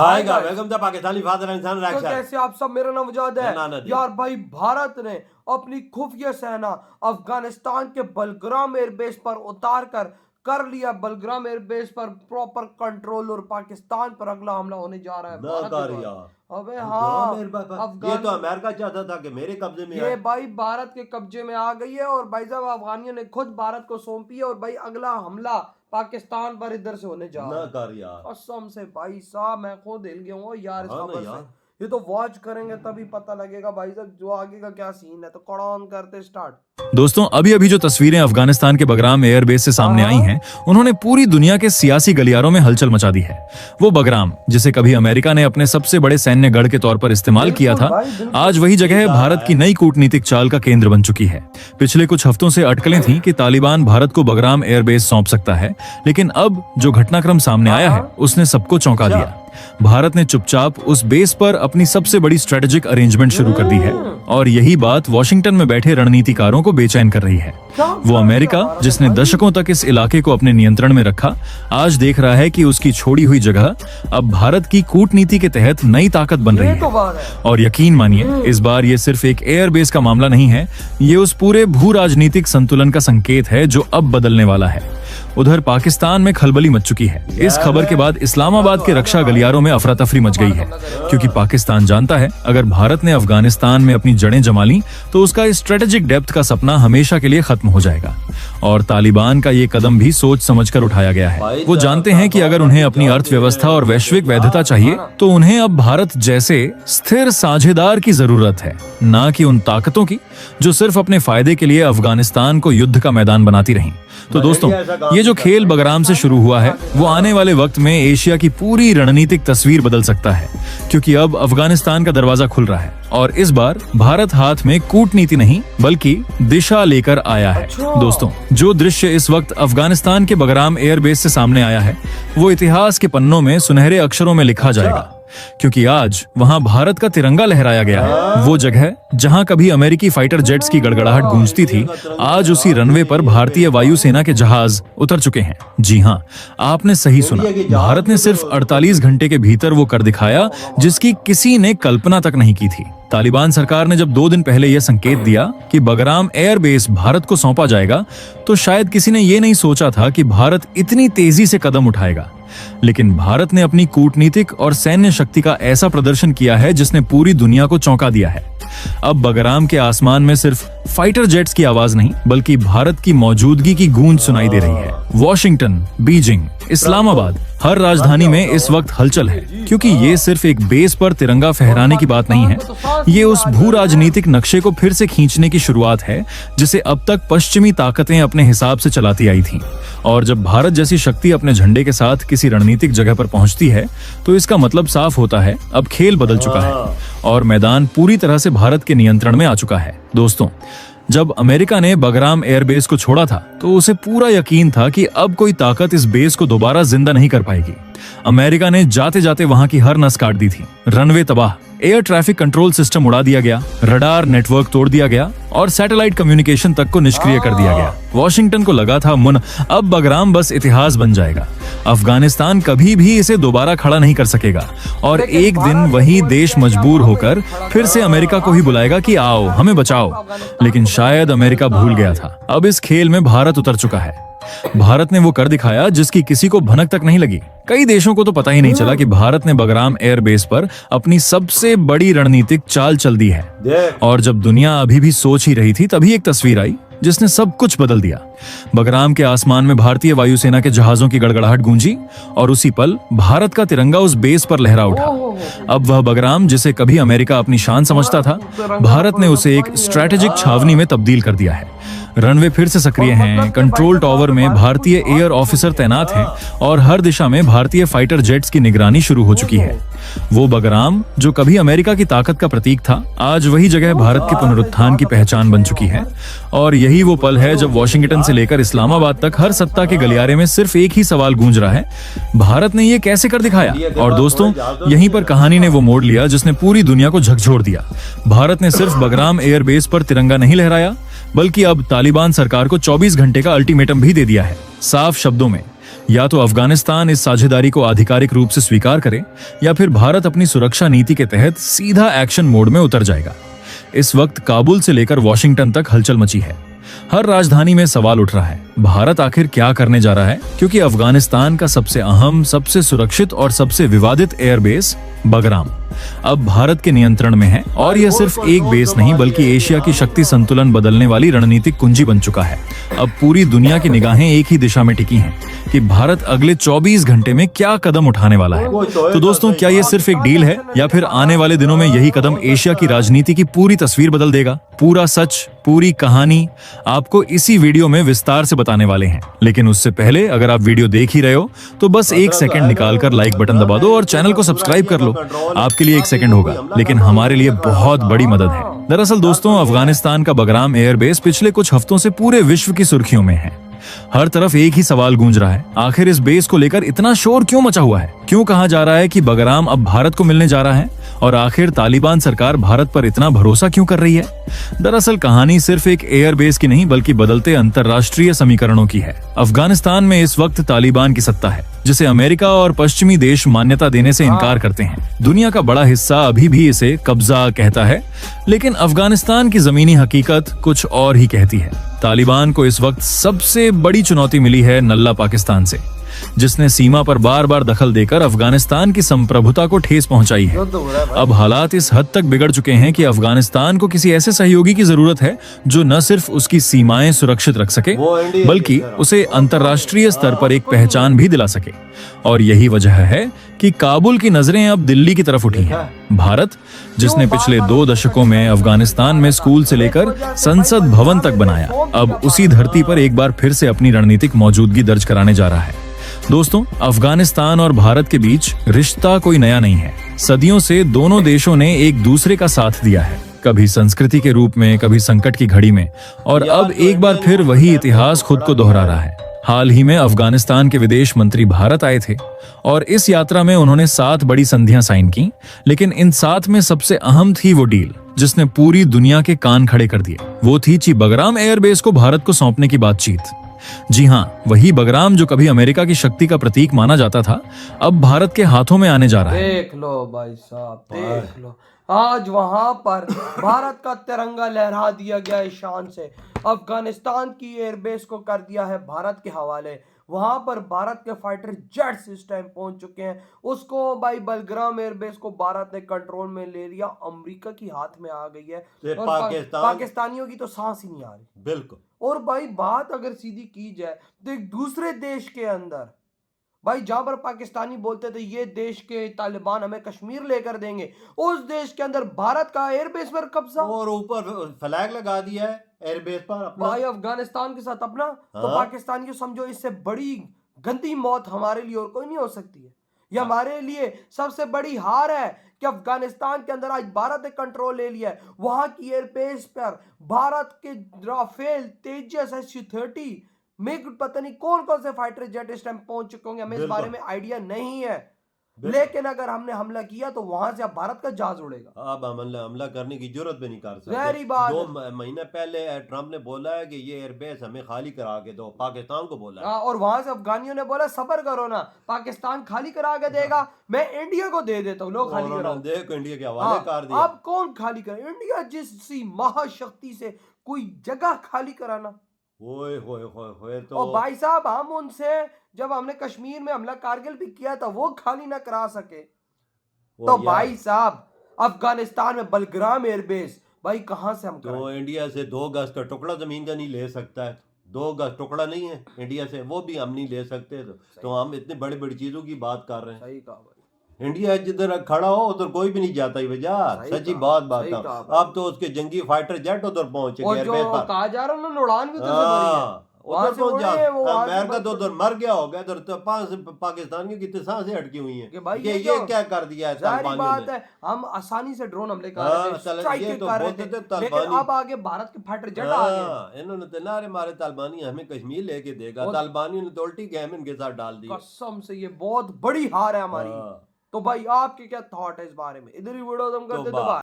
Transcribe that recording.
आएगा welcome the Pakistani father and son तो रक्षा। कैसे आप सब, मेरा नाम वजाद है यार भाई। भारत ने अपनी खुफिया सेना अफगानिस्तान के बलग्राम एयरबेस पर उतार कर लिया। बलग्राम एयरबेस पर प्रॉपर कंट्रोल और पाकिस्तान पर अगला हमला होने जा रहा है भारत के। अबे हाँ, ये तो अमेरिका चाहता था कि मेरे कब्जे में ये भाई भारत के कब्जे में आ गई है और भाई साहब अफगानियों ने खुद भारत को सौंपी है और भाई अगला हमला पाकिस्तान पर इधर से होने जा रहा है। कसम से भाई साहब मैं खुद हिल गया हूँ यार इस खबर से। ये तो वॉच करेंगे तभी पता लगेगा भाई साहब जो आगे का क्या सीन है। तो कड़ान करते स्टार्ट। दोस्तों अभी अभी जो तस्वीरें अफगानिस्तान के बगराम एयरबेस से सामने आई हैं, उन्होंने पूरी दुनिया के सियासी गलियारों में हलचल मचा दी है। वो बगराम जिसे कभी अमेरिका ने अपने सबसे बड़े सैन्य गढ़ के तौर पर इस्तेमाल किया था, आज वही जगह भारत की नई कूटनीतिक चाल का केंद्र बन चुकी है। पिछले कुछ हफ्तों से अटकलें थीं कि तालिबान भारत को बगराम एयरबेस सौंप सकता है, लेकिन अब जो घटनाक्रम सामने आया है उसने सबको चौंका दिया। भारत ने चुपचाप उस बेस पर अपनी सबसे बड़ी स्ट्रेटेजिक अरेंजमेंट शुरू कर दी है और यही बात वॉशिंगटन में बैठे रणनीतिकारों को बेचैन कर रही है। वो अमेरिका जिसने दशकों तक इस इलाके को अपने नियंत्रण में रखा, आज देख रहा है कि उसकी छोड़ी हुई जगह अब भारत की कूटनीति के तहत नई ताकत बन रही है। और यकीन मानिए इस बार ये सिर्फ एक एयरबेस का मामला नहीं है, ये उस पूरे भू राजनीतिक संतुलन का संकेत है जो अब बदलने वाला है। उधर पाकिस्तान में खलबली मच चुकी है। इस खबर के बाद इस्लामाबाद के रक्षा गलियारों में अफरा तफरी मच गई है, क्योंकि पाकिस्तान जानता है अगर भारत ने अफगानिस्तान में अपनी जड़ें जमा ली तो उसका स्ट्रेटेजिक डेप्थ का सपना हमेशा के लिए खत्म हो जाएगा। और तालिबान का ये कदम भी सोच समझकर उठाया गया है। वो जानते हैं कि अगर उन्हें अपनी अर्थव्यवस्था और वैश्विक वैधता चाहिए तो उन्हें अब भारत जैसे स्थिर साझेदार की जरूरत है, ना कि उन ताकतों की जो सिर्फ अपने फायदे के लिए अफगानिस्तान को युद्ध का मैदान बनाती रहीं। तो दोस्तों ये जो खेल बगराम से शुरू हुआ है वो आने वाले वक्त में एशिया की पूरी रणनीतिक तस्वीर बदल सकता है, क्योंकि अब अफगानिस्तान का दरवाजा खुल रहा है और इस बार भारत हाथ में कूटनीति नहीं बल्कि दिशा लेकर आया है। दोस्तों जो दृश्य इस वक्त अफगानिस्तान के बगराम एयरबेस से सामने आया है वो इतिहास के पन्नों में सुनहरे अक्षरों में लिखा जाएगा, क्योंकि आज वहां भारत का तिरंगा लहराया गया है। वो जगह जहां कभी अमेरिकी फाइटर जेट्स की गड़गड़ाहट गूंजती थी, आज उसी रनवे पर भारतीय वायुसेना के जहाज उतर चुके हैं। जी हां, आपने सही सुना, भारत ने सिर्फ 48 घंटे के भीतर वो कर दिखाया जिसकी किसी ने कल्पना तक नहीं की थी। तालिबान सरकार ने जब 2 दिन पहले यह संकेत दिया कि बगराम एयरबेस भारत को सौंपा जाएगा, तो शायद किसी ने ये नहीं सोचा था कि भारत इतनी तेजी से कदम उठाएगा। लेकिन भारत ने अपनी कूटनीतिक और सैन्य शक्ति का ऐसा प्रदर्शन किया है जिसने पूरी दुनिया को चौंका दिया है। अब बगराम के आसमान में सिर्फ फाइटर जेट्स की आवाज नहीं बल्कि भारत की मौजूदगी की गूंज सुनाई दे रही है। वॉशिंगटन, बीजिंग, इस्लामाबाद, हर राजधानी में इस वक्त हलचल है, क्योंकि ये सिर्फ एक बेस पर तिरंगा फहराने की बात नहीं है, ये उस भू राजनीतिक नक्शे को फिर से खींचने की शुरुआत है जिसे अब तक पश्चिमी ताकतें अपने हिसाब से चलाती आई थीं। और जब भारत जैसी शक्ति अपने झंडे के साथ किसी रणनीतिक जगह पर पहुंचती है तो इसका मतलब साफ होता है अब खेल बदल चुका है और मैदान पूरी तरह से भारत के नियंत्रण में आ चुका है। दोस्तों जब अमेरिका ने बगराम एयरबेस को छोड़ा था तो उसे पूरा यकीन था कि अब कोई ताकत इस बेस को दोबारा जिंदा नहीं कर पाएगी। अमेरिका ने जाते जाते वहां की हर नस काट दी थी। रनवे तबाह, एयर ट्रैफिक कंट्रोल सिस्टम उड़ा दिया गया, रडार नेटवर्क तोड़ दिया गया और सैटेलाइट कम्युनिकेशन तक को निष्क्रिय कर दिया गया। वॉशिंगटन को लगा था अब बगराम बस इतिहास बन जाएगा, अफगानिस्तान कभी भी इसे दोबारा खड़ा नहीं कर सकेगा और एक दिन वही देश मजबूर होकर फिर से अमेरिका को ही बुलाएगा कि आओ हमें बचाओ। लेकिन शायद अमेरिका भूल गया था, अब इस खेल में भारत उतर चुका है। भारत ने वो कर दिखाया जिसकी किसी को भनक तक नहीं लगी। कई देशों को तो पता ही नहीं चला कि भारत ने बगराम एयरबेस पर अपनी सबसे बड़ी रणनीतिक चाल चल दी है। और जब दुनिया अभी भी सोच ही रही थी तभी एक तस्वीर आई जिसने सब कुछ बदल दिया। बगराम के आसमान में भारतीय वायुसेना के जहाजों की गड़गड़ाहट गूंजी और उसी पल भारत का तिरंगा उस बेस पर लहरा उठा। अब वह बगराम जिसे कभी अमेरिका अपनी शान समझता था, भारत ने उसे एक स्ट्रैटेजिक छावनी में तब्दील कर दिया है। रनवे फिर से सक्रिय हैं, कंट्रोल टावर में भारतीय एयर ऑफिसर तैनात हैं और हर दिशा में भारतीय फाइटर जेट्स की निगरानी शुरू हो चुकी है। वो बगराम जो कभी अमेरिका की ताकत का प्रतीक था, आज वही जगह भारत के पुनरुत्थान की पहचान बन चुकी है। और यही वो पल है जब वॉशिंगटन से लेकर इस्लामाबाद तक हर सत्ता के गलियारे में सिर्फ एक ही सवाल गूंज रहा है, भारत ने ये कैसे कर दिखाया। और दोस्तों यहीं पर कहानी ने वो मोड़ लिया जिसने पूरी दुनिया को झकझोर दिया। भारत ने सिर्फ बगराम एयरबेस पर तिरंगा नहीं लहराया बल्कि अब तालिबान सरकार को 24 घंटे का अल्टीमेटम भी दे दिया है। साफ शब्दों में या तो अफगानिस्तान इस साझेदारी को आधिकारिक रूप से स्वीकार करे या फिर भारत अपनी सुरक्षा नीति के तहत सीधा एक्शन मोड में उतर जाएगा। इस वक्त काबुल से लेकर वॉशिंगटन तक हलचल मची है। हर राजधानी में सवाल उठ रहा है, भारत आखिर क्या करने जा रहा है, क्योंकि अफगानिस्तान का सबसे अहम, सबसे सुरक्षित और सबसे विवादित एयरबेस बगराम अब भारत के नियंत्रण में है। और यह सिर्फ एक बेस नहीं बल्कि एशिया की शक्ति संतुलन बदलने वाली रणनीतिक कुंजी बन चुका है। अब पूरी दुनिया की निगाहें एक ही दिशा में टिकी हैं कि भारत अगले 24 घंटे में क्या कदम उठाने वाला है। तो दोस्तों, क्या यह सिर्फ एक डील है या फिर आने वाले दिनों में यही कदम एशिया की राजनीति की पूरी तस्वीर बदल देगा? पूरा सच, पूरी कहानी आपको इसी वीडियो में विस्तार से बताने वाले हैं। लेकिन उससे पहले अगर आप वीडियो देख ही रहे हो तो बस एक सेकंड निकालकर लाइक बटन दबा दो और चैनल को सब्सक्राइब कर लो। आपके लिए एक सेकंड होगा, लेकिन हमारे लिए बहुत बड़ी मदद है। दरअसल दोस्तों, अफगानिस्तान का बगराम एयरबेस पिछले कुछ हफ्तों से पूरे विश्व की सुर्खियों में है। हर तरफ एक ही सवाल गूंज रहा है, आखिर इस बेस को लेकर इतना शोर क्यों मचा हुआ है? क्यों कहा जा रहा है कि बगराम अब भारत को मिलने जा रहा है? और आखिर तालिबान सरकार भारत पर इतना भरोसा क्यों कर रही है? दरअसल कहानी सिर्फ एक एयरबेस की नहीं बल्कि बदलते अंतर्राष्ट्रीय समीकरणों की है। अफगानिस्तान में इस वक्त तालिबान की सत्ता है, जिसे अमेरिका और पश्चिमी देश मान्यता देने से इनकार करते हैं। दुनिया का बड़ा हिस्सा अभी भी इसे कब्जा कहता है, लेकिन अफगानिस्तान की जमीनी हकीकत कुछ और ही कहती है। तालिबान को इस वक्त सबसे बड़ी चुनौती मिली है नल्ला पाकिस्तान से, जिसने सीमा पर बार बार दखल देकर अफगानिस्तान की संप्रभुता को ठेस पहुंचाई है। अब हालात इस हद तक बिगड़ चुके हैं कि अफगानिस्तान को किसी ऐसे सहयोगी की जरूरत है जो न सिर्फ उसकी सीमाएं सुरक्षित रख सके बल्कि उसे अंतर्राष्ट्रीय स्तर पर एक पहचान भी दिला सके। और यही वजह है कि काबुल की नजरें अब दिल्ली की तरफ उठी हैं। भारत, जिसने पिछले 2 दशकों में अफगानिस्तान में स्कूल से लेकर संसद भवन तक बनाया, अब उसी धरती पर एक बार फिर से अपनी रणनीतिक मौजूदगी दर्ज कराने जा रहा है। दोस्तों, अफगानिस्तान और भारत के बीच रिश्ता कोई नया नहीं है। सदियों से दोनों देशों ने एक दूसरे का साथ दिया है, कभी संस्कृति के रूप में, कभी संकट की घड़ी में, और अब एक बार फिर वही इतिहास खुद को दोहरा रहा है। हाल ही में अफगानिस्तान के विदेश मंत्री भारत आए थे और इस यात्रा में उन्होंने 7 बड़ी संधियां साइन की, लेकिन इन 7 में सबसे अहम थी वो डील जिसने पूरी दुनिया के कान खड़े कर दिए। वो थी बगराम एयरबेस को भारत को सौंपने की बातचीत। जी हाँ, वही बगराम जो कभी अमेरिका की शक्ति का प्रतीक माना जाता था, अब भारत के हाथों में आने जा रहा है। देख लो भाई साहब, देख लो, आज वहां पर भारत का तिरंगा लहरा दिया गया है शान से। अफगानिस्तान की एयरबेस को कर दिया है भारत के हवाले। वहां पर भारत के फाइटर जेट्स इस टाइम पहुंच चुके हैं। उसको भाई बलग्राम एयरबेस को भारत ने कंट्रोल में ले लिया, अमेरिका की हाथ में आ गई है और पाकिस्तानियों की तो सांस ही नहीं आ रही। बिल्कुल। और भाई बात अगर सीधी की जाए तो एक दूसरे देश के अंदर भाई जहां पर पाकिस्तानी बोलते थे ये देश के तालिबान हमें कश्मीर लेकर देंगे, उस देश के अंदर भारत का एयरबेस पर कब्जा और ऊपर फ्लैग लगा दिया है एयरबेस पर अपना, भाई अफगानिस्तान के साथ अपना। तो पाकिस्तान की समझो इससे बड़ी गंदी मौत हमारे लिए और कोई नहीं हो सकती है। ये हमारे लिए सबसे बड़ी हार है कि अफगानिस्तान के अंदर आज भारत ने कंट्रोल ले लिया है। वहां की एयरबेस पर भारत के राफेल, तेजस, SU-30 मिग, पता नहीं कौन कौन से फाइटर जेट इस टाइम पहुंच चुके होंगे, हमें इस बारे में आइडिया नहीं है। लेकिन अगर हमने हमला किया तो वहां से अब भारत का जहाज उड़ेगा। अब हमला करने की जरूरत भी नहीं कर सकते। वही बात 2 महीने पहले ट्रम्प ने बोला है कि ये एयरबेस हमें खाली करा के दो, पाकिस्तान को बोला है। और वहां से अफगानियों ने बोला सबर करो ना, पाकिस्तान खाली करा के देगा, मैं इंडिया को दे देता हूँ, लोग खाली कराओ। देखो इंडिया के हवाले कर दिया। अब कौन खाली करे? इंडिया जिससी महाशक्ति से कोई जगह खाली कराना। होए होए होए होए। तो और भाई साहब, हम उनसे जब हमने कश्मीर में हमला कारगिल भी किया था वो खाली ना करा सके, तो भाई साहब अफगानिस्तान में बलग्राम एयरबेस भाई कहां से हम तो इंडिया से 2 गज का टुकड़ा जमीन का नहीं ले सकता है। 2 गज टुकड़ा नहीं है इंडिया से, वो भी हम नहीं ले सकते। तो हम इतनी बड़ी बड़ी चीजों की बात कर रहे हैं। सही कहा भाई। इंडिया जिधर खड़ा हो उधर कोई भी नहीं जाता यार, सच्ची बात अब तो उसके जंगी फाइटर जेट उधर पहुंचे एयरबेस पर। कहा जा रहा है उड़ान भी उधर से भरी है। उधर कौन जा, अमेरिका तो उधर मर गया होगा, उधर तो पाकिस्तान की कितने सांसें अटकी हुई हैं कि भाई ये क्या कर दिया है तालिबानियों ने। हम आसानी से ड्रोन हमले कर रहे थे, स्ट्राइक कर रहे थे, लेकिन अब आगे भारत के फाइटर जेट आ गए। इन्होंने तो नारे मारे तालिबानी हमें कश्मीर लेके देगा, तालिबानियों ने तो उल्टी गेम इनके साथ डाल दी। कसम से ये बहुत बड़ी हार है हमारी। तो भाई आपके क्या थॉट है इस बारे में? इधर ही वीडियो तुम करते तो